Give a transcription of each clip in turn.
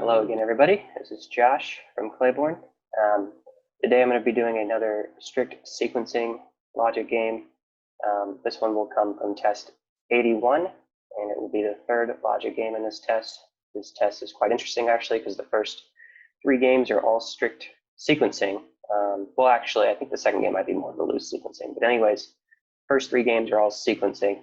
Hello again, everybody. This is Josh from Clayborne. Today I'm going to be doing another strict sequencing logic game. This one will come from test 81, and it will be the third logic game in this test. This test is quite interesting, actually, because the first 3 games are all strict sequencing. Well, actually, I think the second game might be more of a loose sequencing. But anyways, first 3 games are all sequencing.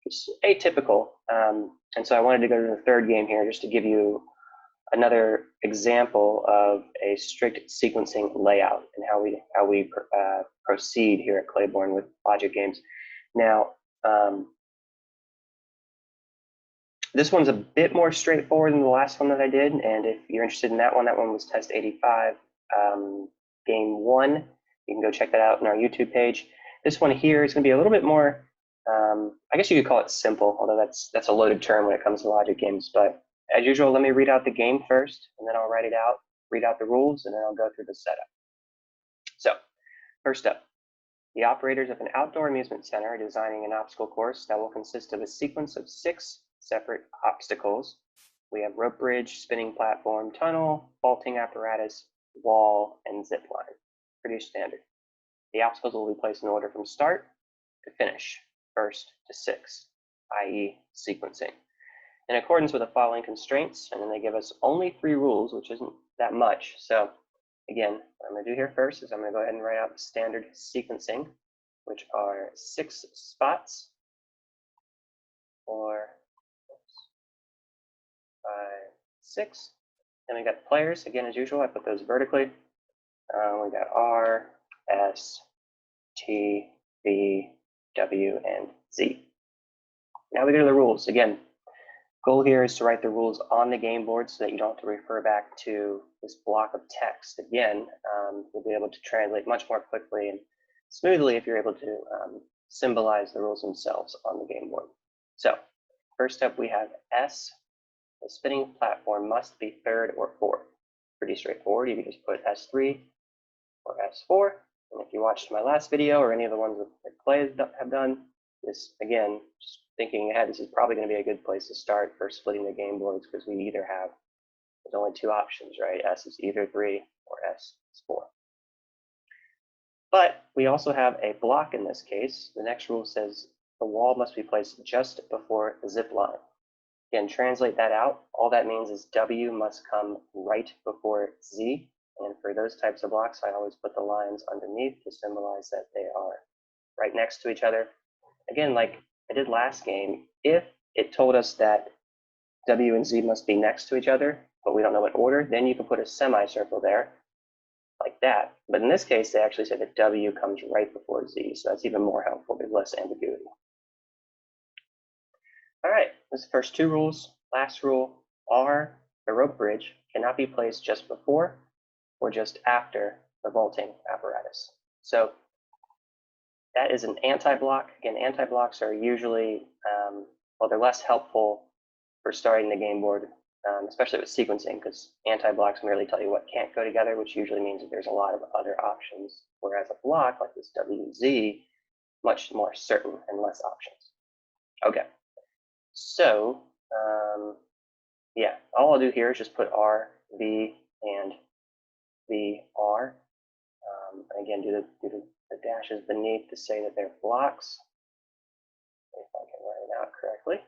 It's atypical. And so I wanted to go to the third game here just to give you another example of a strict sequencing layout and how we proceed here at Clayborne with logic games. Now, this one's a bit more straightforward than the last one that I did, and if you're interested in that one was test 85, game 1. You can go check that out on our YouTube page. This one here is going to be a little bit more, I guess you could call it simple, although that's a loaded term when it comes to logic games. But as usual, let me read out the game first, and then I'll write it out, read out the rules, and then I'll go through the setup. So, first up, the operators of an outdoor amusement center are designing an obstacle course that will consist of a sequence of 6 separate obstacles. We have rope bridge, spinning platform, tunnel, vaulting apparatus, wall, and zip line. Pretty standard. The obstacles will be placed in order from start to finish, first to 6, i.e. sequencing. In accordance with the following constraints, and then they give us only 3 rules, which isn't that much. So again, what I'm going to do here first is I'm going to go ahead and write out the standard sequencing, which are 6 spots, 4, 5, 6. Then we got the players. Again, as usual, I put those vertically. We got R, S, T, V, W, and Z. Now we go to the rules. Again, goal here is to write the rules on the game board so that you don't have to refer back to this block of text. Again, you'll be able to translate much more quickly and smoothly if you're able to symbolize the rules themselves on the game board. So first up, we have S. The spinning platform must be 3rd or 4th. Pretty straightforward. You can just put S3 or S4. And if you watched my last video or any of the ones that Clay have done, this, again, just thinking ahead, this is probably going to be a good place to start for splitting the game boards, because we either have, there's only 2 options, right? S is either 3 or S is 4. But we also have a block in this case. The next rule says the wall must be placed just before the zip line. Again, translate that out. All that means is W must come right before Z. And for those types of blocks, I always put the lines underneath to symbolize that they are right next to each other. Again, like I did last game, if it told us that W and Z must be next to each other, but we don't know what order, then you can put a semicircle there, like that. But in this case, they actually said that W comes right before Z, so that's even more helpful. There's less ambiguity. All right, those are the first 2 rules. Last rule, R, the rope bridge, cannot be placed just before or just after the vaulting apparatus. So that is an anti-block. Again, anti-blocks are usually, well, they're less helpful for starting the game board, especially with sequencing, because anti-blocks merely tell you what can't go together, which usually means that there's a lot of other options, whereas a block like this WZ, much more certain and less options. Okay, so yeah, all I'll do here is just put R, V, and V, R. Again, do the dashes beneath to say that they're blocks. If I can write it out correctly.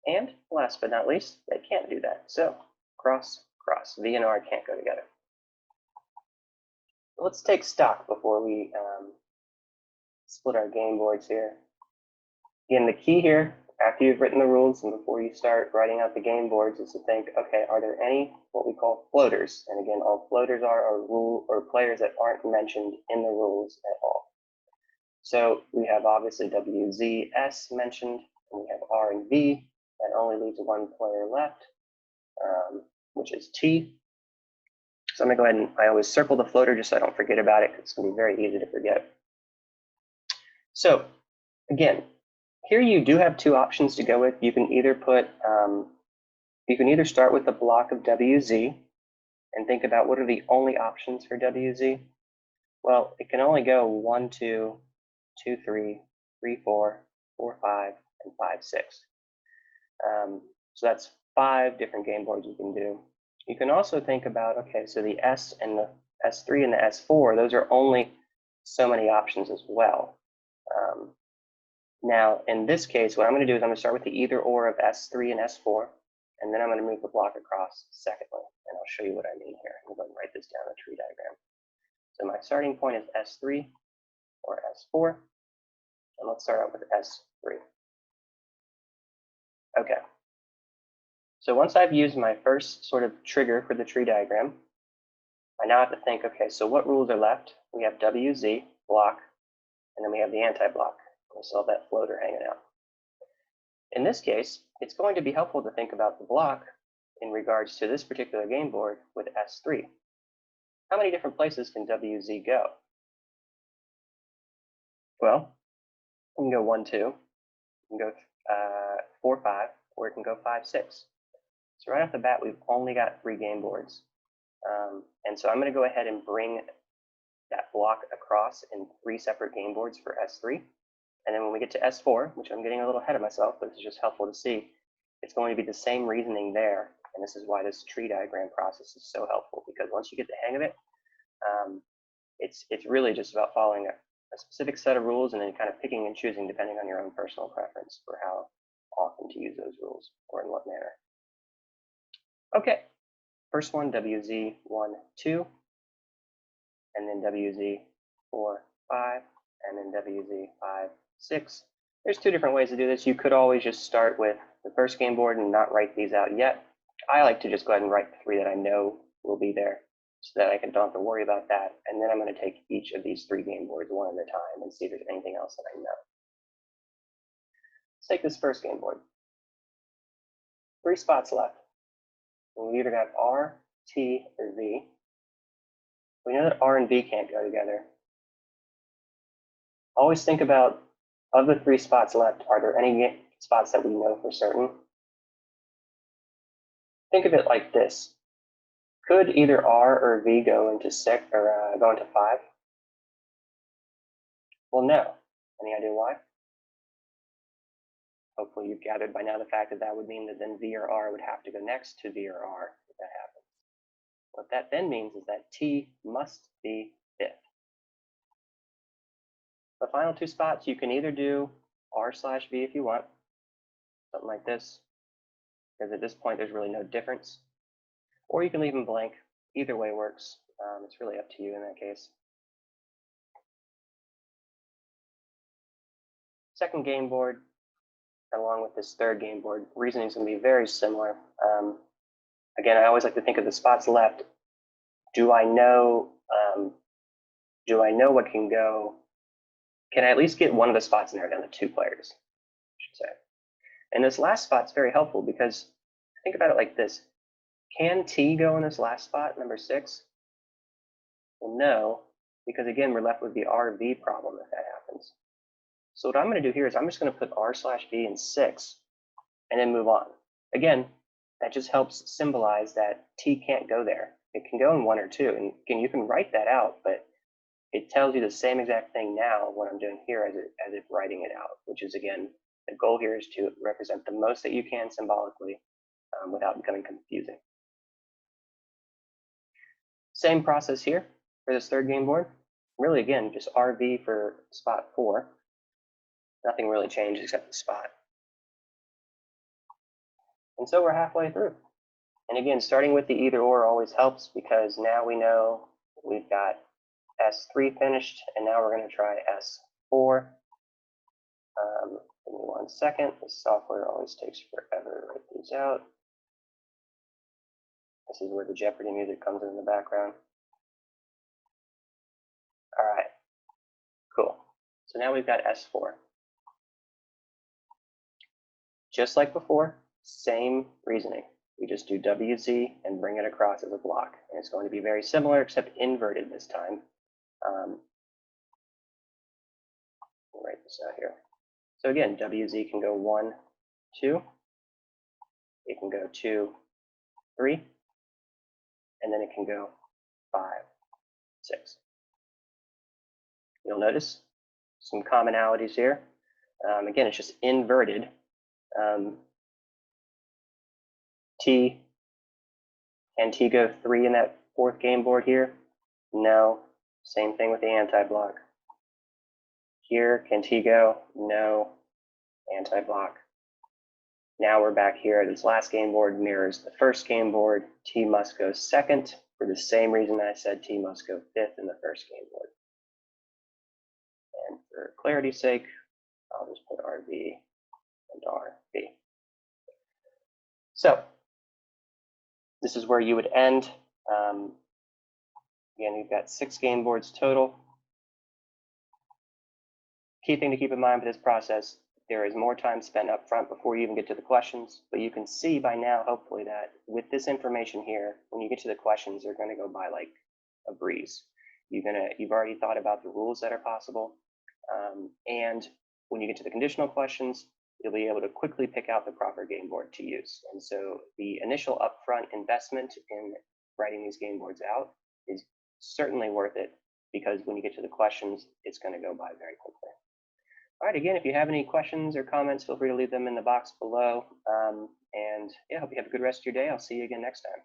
And last but not least, they can't do that. So cross, cross. V and R can't go together. Let's take stock before we split our game boards here. Again, the key here, after you've written the rules and before you start writing out the game boards, is to think, okay, are there any what we call floaters? And again, all floaters are rule or players that aren't mentioned in the rules at all. So we have obviously W, Z, S mentioned, and we have R and V. That only leaves 1 player left, which is T. So I'm going to go ahead and I always circle the floater just so I don't forget about it, because it's going to be very easy to forget. So again, here you do have 2 options to go with. You can either put, you can either start with the block of WZ and think about what are the only options for WZ. Well, it can only go 1, 2, 2, 3, 3, 4, 4, 5, and 5, 6. So that's 5 different game boards you can do. You can also think about, okay, so the S and the S3 and the S4, those are only so many options as well. Now, in this case, what I'm going to do is I'm going to start with the either or of S3 and S4, and then I'm going to move the block across secondly, and I'll show you what I mean here. I'm going to write this down in a tree diagram. So my starting point is S3 or S4, and let's start out with S3. Okay. So once I've used my first sort of trigger for the tree diagram, I now have to think, okay, so what rules are left? We have WZ, block, and then we have the anti-block. We still have that floater hanging out. In this case, it's going to be helpful to think about the block in regards to this particular game board with S3. How many different places can WZ go? Well, it can go 1, 2, it can go 4, 5, or it can go 5, 6. So right off the bat, we've only got 3 game boards. And so I'm going to go ahead and bring that block across in 3 separate game boards for S3. And then when we get to S4, which I'm getting a little ahead of myself, but this is just helpful to see, it's going to be the same reasoning there. And this is why this tree diagram process is so helpful, because once you get the hang of it, it's really just about following a specific set of rules and then kind of picking and choosing depending on your own personal preference for how often to use those rules or in what manner. Okay, first one, WZ 1, 2, and then WZ 4, 5, and then WZ 5, 6. There's 2 different ways to do this. You could always just start with the first game board and not write these out yet. I like to just go ahead and write the 3 that I know will be there so that I don't have to worry about that. And then I'm going to take each of these 3 game boards one at a time and see if there's anything else that I know. Let's take this first game board. 3 spots left. We either got R, T, or V. We know that R and V can't go together. Always think about, of the 3 spots left, are there any spots that we know for certain? Think of it like this. Could either R or V go into 6 or go into 5? Well, no. Any idea why? Hopefully you've gathered by now the fact that that would mean that then V or R would have to go next to V or R if that happens. What that then means is that T must be 5th. The final 2 spots, you can either do R/V if you want, something like this, because at this point there's really no difference, or you can leave them blank. Either way works. It's really up to you in that case. Second game board, along with this third game board, reasoning is going to be very similar. Again, I always like to think of the spots left. Do I know what can go? Can I at least get one of the spots in there down to 2 players, I should say. And this last spot's very helpful because think about it like this. Can T go in this last spot, number 6? Well, no, because again, we're left with the RV problem if that happens. So what I'm going to do here is I'm just going to put R/V in 6 and then move on. Again, that just helps symbolize that T can't go there. It can go in 1 or 2. And again, you can write that out, but it tells you the same exact thing now what I'm doing here as if writing it out, which is, again, the goal here is to represent the most that you can symbolically without becoming confusing. Same process here for this third game board. Really, again, just RV for spot 4. Nothing really changed except the spot. And so we're halfway through. And again, starting with the either or always helps because now we know we've got S3 finished, and now we're going to try S4. Give me 1 second. This software always takes forever to write these out. This is where the Jeopardy music comes in the background. All right, cool. So now we've got S4. Just like before, same reasoning. We just do WZ and bring it across as a block. And it's going to be very similar, except inverted this time. I'll write this out here. So again, WZ can go 1, 2. It can go 2, 3. And then it can go 5, 6. You'll notice some commonalities here. Again, it's just inverted. T. Can T go 3 in that fourth game board here? No. Same thing with the anti-block. Here, can T go? No. Anti-block. Now we're back here. This last game board mirrors the first game board. T must go second for the same reason I said T must go fifth in the first game board. And for clarity's sake, I'll just put RV and RB. So this is where you would end. Again, you've got 6 game boards total. Key thing to keep in mind for this process, there is more time spent up front before you even get to the questions, but you can see by now, hopefully, that with this information here, when you get to the questions, they're going to go by like a breeze. You've already thought about the rules that are possible, and when you get to the conditional questions, you'll be able to quickly pick out the proper game board to use. And so the initial upfront investment in writing these game boards out is certainly worth it, because when you get to the questions, it's going to go by very quickly. All right, again, if you have any questions or comments, feel free to leave them in the box below. And yeah, hope you have a good rest of your day. I'll see you again next time.